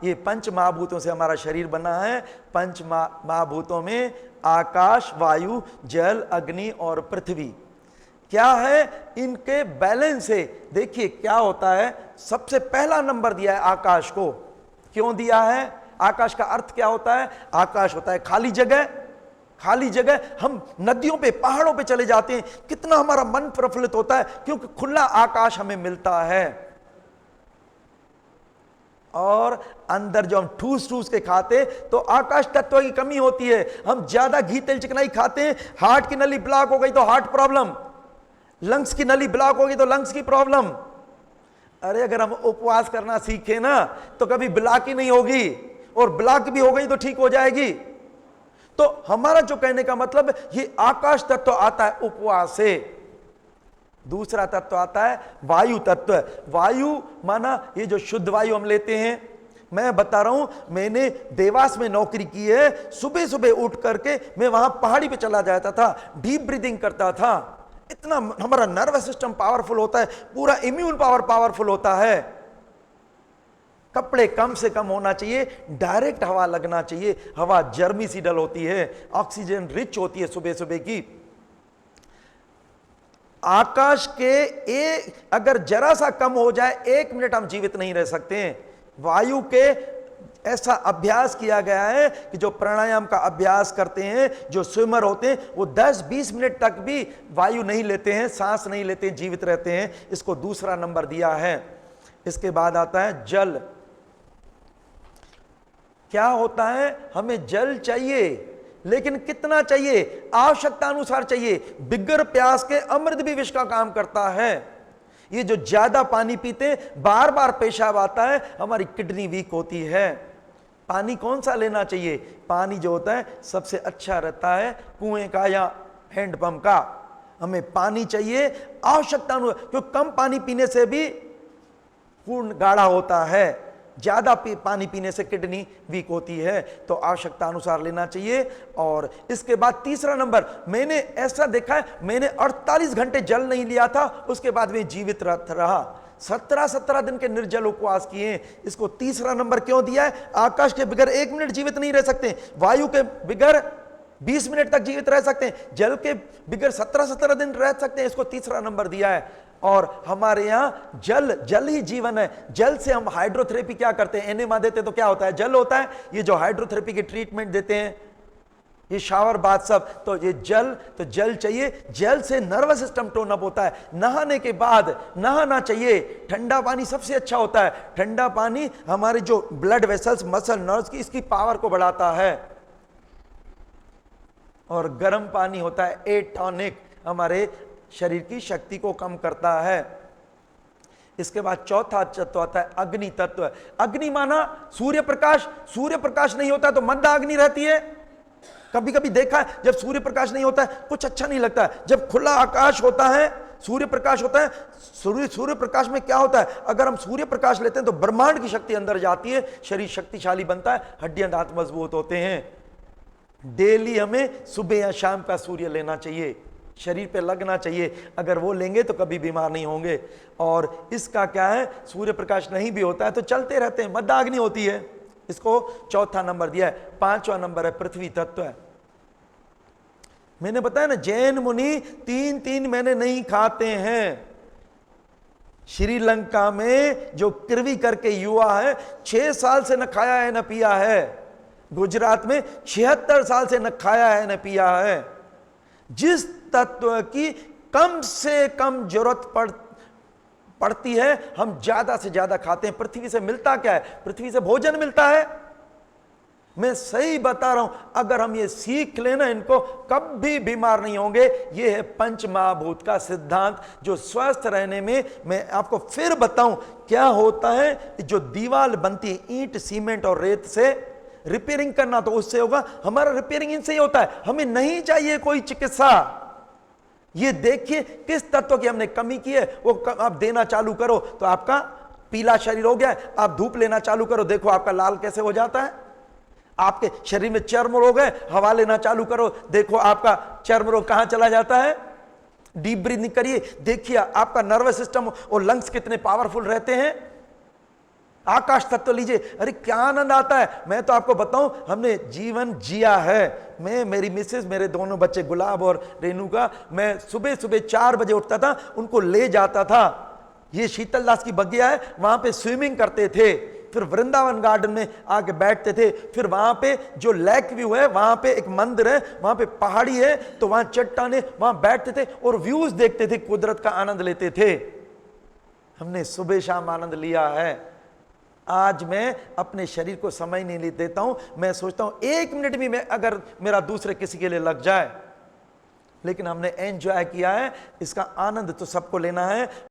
ये पंच महाभूतों से हमारा शरीर बना है। पंच महाभूतों में आकाश, वायु, जल, अग्नि और पृथ्वी क्या है, इनके बैलेंस से देखिए क्या होता है। सबसे पहला नंबर दिया है आकाश को। क्यों दिया है? आकाश का अर्थ क्या होता है? आकाश होता है खाली जगह। खाली जगह, हम नदियों पे, पहाड़ों पे चले जाते हैं, कितना हमारा मन प्रफुल्लित होता है, क्योंकि खुला आकाश हमें मिलता है। और अंदर जो हम ठूस ठूस के खाते तो आकाश तत्व की कमी होती है। हम ज्यादा घी तेल चिकनाई खाते हैं, हार्ट की नली ब्लॉक हो गई तो हार्ट प्रॉब्लम, लंग्स की नली ब्लॉक हो गई तो लंग्स की प्रॉब्लम। अरे अगर हम उपवास करना सीखे ना तो कभी ब्लॉक ही नहीं होगी, और ब्लॉक भी हो गई तो ठीक हो जाएगी। तो हमारा जो कहने का मतलब, ये आकाश तत्व आता है उपवास से। दूसरा तत्व आता है वायु तत्व। वायु माना ये जो शुद्ध वायु हम लेते हैं। मैं बता रहा हूं, मैंने देवास में नौकरी की है। सुबह सुबह उठ करके मैं वहां पहाड़ी पे चला जाता था, डीप ब्रीदिंग करता था। इतना हमारा नर्वस सिस्टम पावरफुल होता है, पूरा इम्यून पावर पावरफुल होता है। कपड़े कम से कम होना चाहिए, डायरेक्ट हवा लगना चाहिए। हवा जर्मिसीडल होती है, ऑक्सीजन रिच होती है सुबह सुबह की। आकाश के अगर जरा सा कम हो जाए, 1 मिनट हम जीवित नहीं रह सकते हैं। वायु के ऐसा अभ्यास किया गया है कि जो प्राणायाम का अभ्यास करते हैं, जो स्विमर होते हैं, वो 10-20 मिनट तक भी वायु नहीं लेते हैं, सांस नहीं लेते हैं, जीवित रहते हैं। इसको दूसरा नंबर दिया है। इसके बाद आता है जल। क्या होता है, हमें जल चाहिए, लेकिन कितना चाहिए? आवश्यकता अनुसार चाहिए। बिगर प्यास के अमृत भी विष का काम करता है। ये जो ज्यादा पानी पीते, बार बार पेशाब आता है, हमारी किडनी वीक होती है। पानी कौन सा लेना चाहिए? पानी जो होता है सबसे अच्छा रहता है कुएं का या हैंडपंप का। हमें पानी चाहिए आवश्यकता अनुसार, क्योंकि कम पानी पीने से भी खून गाढ़ा होता है, ज्यादा पानी पीने से किडनी वीक होती है। तो आवश्यकता अनुसार लेना चाहिए। और इसके बाद तीसरा नंबर, मैंने ऐसा देखा है, मैंने 48 घंटे जल नहीं लिया था, उसके बाद में जीवित रहा। 17 दिन के निर्जल उपवास किए। इसको तीसरा नंबर क्यों दिया है? आकाश के बिगर 1 मिनट जीवित नहीं रह सकते, वायु के बिगर 20 मिनट तक जीवित रह सकते हैं, जल के बिगर 17 दिन रह सकते हैं। इसको तीसरा नंबर दिया है। और हमारे यहां जल ही जीवन है। जल से हम हाइड्रोथेरेपी क्या करते हैं? एनेमा देते तो क्या होता है? जल होता है। ये जो हाइड्रोथेरेपी की ट्रीटमेंट देते हैं, ये शावर बाथ सब, तो ये जल चाहिए। जल से नर्वस सिस्टम टोन अप होता है। नहाने के बाद नहाना चाहिए। ठंडा पानी सबसे अच्छा होता है। ठंडा पानी हमारे जो ब्लड वेसल्स, मसल, नर्व्स की, इसकी पावर को बढ़ाता है। और गर्म पानी होता है ए टॉनिक, हमारे शरीर की शक्ति को कम करता है। इसके बाद चौथा तत्व आता है अग्नि तत्व। अग्नि माना सूर्य प्रकाश। सूर्य प्रकाश नहीं होता तो मंद अग्नि रहती है। कभी कभी देखा है, जब सूर्य प्रकाश नहीं होता है कुछ अच्छा नहीं लगता है। जब खुला आकाश होता है, सूर्य प्रकाश होता है, सूर्य प्रकाश में क्या होता है? अगर हम सूर्य प्रकाश लेते हैं तो ब्रह्मांड की शक्ति अंदर जाती है, शरीर शक्तिशाली बनता है, हड्डियां दांत मजबूत होते हैं। डेली हमें सुबह या शाम का सूर्य लेना चाहिए, शरीर पे लगना चाहिए। अगर वो लेंगे तो कभी बीमार नहीं होंगे। और इसका क्या है, सूर्य प्रकाश नहीं भी होता है तो चलते रहते हैं, मद्दाग्नि होती है। इसको चौथा नंबर दिया है। पांचवा नंबर है पृथ्वी तत्व है। मैंने बताया ना, जैन मुनि 3-3 महीने नहीं खाते हैं। श्रीलंका में जो किरवी करके युवा है, 6 साल से न खाया है न पिया है। गुजरात में 76 साल से न खाया है न पिया है। जिस तत्व की कम से कम जरूरत पड़ती है, हम ज्यादा से ज्यादा खाते हैं। पृथ्वी से मिलता क्या है? पृथ्वी से भोजन मिलता है। मैं सही बता रहा हूं, अगर हम ये सीख लेना, इनको कभी बीमार नहीं होंगे। ये है पंच महाभूत का सिद्धांत, जो स्वस्थ रहने में, मैं आपको फिर बताऊं क्या होता है। जो दीवार बनती है ईंट, सीमेंट और रेत से, रिपेयरिंग करना तो उससे होगा। हमारा रिपेयरिंग इनसे ही होता है। हमें नहीं चाहिए कोई चिकित्सा। ये देखिए किस तत्व की हमने कमी की है, वो आप देना चालू करो तो आपका पीला शरीर हो गया। आप धूप लेना चालू करो, देखो आपका लाल कैसे हो जाता है। आपके शरीर में चर्म रोग है, हवा लेना चालू करो, देखो आपका चर्म रोग कहां चला जाता है। डीप ब्रीथिंग करिए, देखिए आपका नर्वस सिस्टम और लंग्स कितने पावरफुल रहते हैं। आकाश तत्व लीजिए, अरे क्या आनंद आता है। मैं तो आपको बताऊं, हमने जीवन जिया है। मैं, मेरी मिसेस, मेरे दोनों बच्चे गुलाब और रेनू का, मैं सुबह सुबह 4 बजे उठता था, उनको ले जाता था। ये शीतल दास की बगिया है, वहां पे स्विमिंग करते थे, फिर वृंदावन गार्डन में आके बैठते थे, फिर वहां पे जो लेक व्यू है, वहां पे एक मंदिर है, वहां पे पहाड़ी है, तो वहां चट्टाने, वहां बैठते थे और व्यूज देखते थे, कुदरत का आनंद लेते थे। हमने सुबह शाम आनंद लिया है। आज मैं अपने शरीर को समय नहीं देता हूं। मैं सोचता हूं 1 मिनट भी मैं अगर मेरा दूसरे किसी के लिए लग जाए, लेकिन हमने एंजॉय किया है। इसका आनंद तो सबको लेना है।